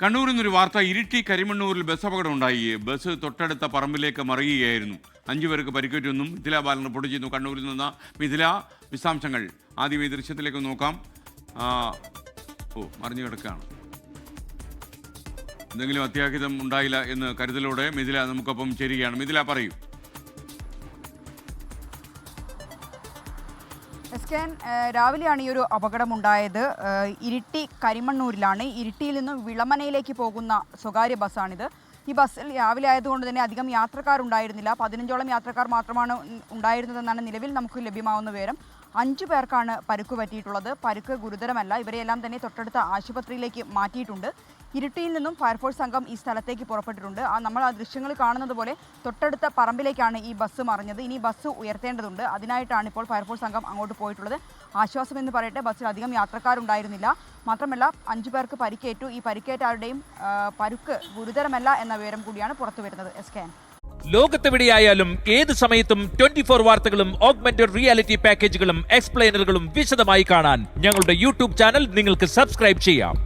കണ്ണൂരിൽ നിന്നൊരു വാർത്ത. ഇരിട്ടി കരിമണ്ണൂരിൽ ബസ് അപകടം ഉണ്ടായി. ബസ് തൊട്ടടുത്ത പറമ്പിലേക്ക് മറിയുകയായിരുന്നു. 5 പേർക്ക് പരിക്കേറ്റെന്നും മിഥില ബാലൻ റിപ്പോർട്ട് ചെയ്യുന്നു. കണ്ണൂരിൽ നിന്ന് മിഥില, വിശദാംശങ്ങൾ ആദ്യം ഈ ദൃശ്യത്തിലേക്ക് നോക്കാം. മറിഞ്ഞു കിടക്കുകയാണ്. എന്തെങ്കിലും അത്യാഹിതം ഉണ്ടായില്ല എന്ന് കരുതലോടെ മിഥില നമുക്കൊപ്പം ചേരുകയാണ്. മിഥില, പറയൂ. രാവിലെയാണ് ഈ ഒരു അപകടമുണ്ടായത്. ഇരിട്ടി കരിമണ്ണൂരിലാണ്. ഇരിട്ടിയിൽ നിന്നും വിളമനയിലേക്ക് പോകുന്ന സ്വകാര്യ ബസ്സാണിത്. ഈ ബസ്സിൽ രാവിലെ ആയതുകൊണ്ട് തന്നെ അധികം യാത്രക്കാരുണ്ടായിരുന്നില്ല. 15ഓളം യാത്രക്കാർ മാത്രമാണ് ഉണ്ടായിരുന്നതെന്നാണ് നിലവിൽ നമുക്ക് ലഭ്യമാവുന്ന വിവരം. 5 പേർക്കാണ് പരുക്ക് പറ്റിയിട്ടുള്ളത്. പരുക്ക് ഗുരുതരമല്ല. ഇവരെയെല്ലാം തന്നെ തൊട്ടടുത്ത ആശുപത്രിയിലേക്ക് മാറ്റിയിട്ടുണ്ട്. ഇരിട്ടിയിൽ നിന്നും ഫയർഫോഴ്സ് സംഘം ഈ സ്ഥലത്തേക്ക് പുറപ്പെട്ടിട്ടുണ്ട്. നമ്മൾ ആ ദൃശ്യങ്ങൾ കാണുന്നത് പോലെ തൊട്ടടുത്ത പറമ്പിലേക്കാണ് ഈ ബസ് മറിഞ്ഞത്. ഇനി ബസ് ഉയർത്തേണ്ടതുണ്ട്. അതിനായിട്ടാണ് ഇപ്പോൾ ഫയർഫോഴ്സ് സംഘം അങ്ങോട്ട് പോയിട്ടുള്ളത്. ആശ്വാസമെന്ന് പറയട്ടെ, ബസ്സിൽ അധികം യാത്രക്കാരുണ്ടായിരുന്നില്ല. മാത്രമല്ല 5 പേർക്ക് പരിക്കേറ്റു. ഈ പരിക്കേറ്റ ആരുടെയും പരുക്ക് ഗുരുതരമല്ല എന്ന വിവരം കൂടിയാണ് പുറത്തു വരുന്നത്. ലോകത്തെവിടെയായാലും ഏത് സമയത്തും 24 വാർത്തകളും ഓഗ്മെന്റഡ് റിയാലിറ്റി പാക്കേജുകളും എക്സ്പ്ലെയിനറുകളും വിശദമായി കാണാൻ ഞങ്ങളുടെ യൂട്യൂബ് ചാനൽ നിങ്ങൾക്ക് സബ്സ്ക്രൈബ് ചെയ്യാം.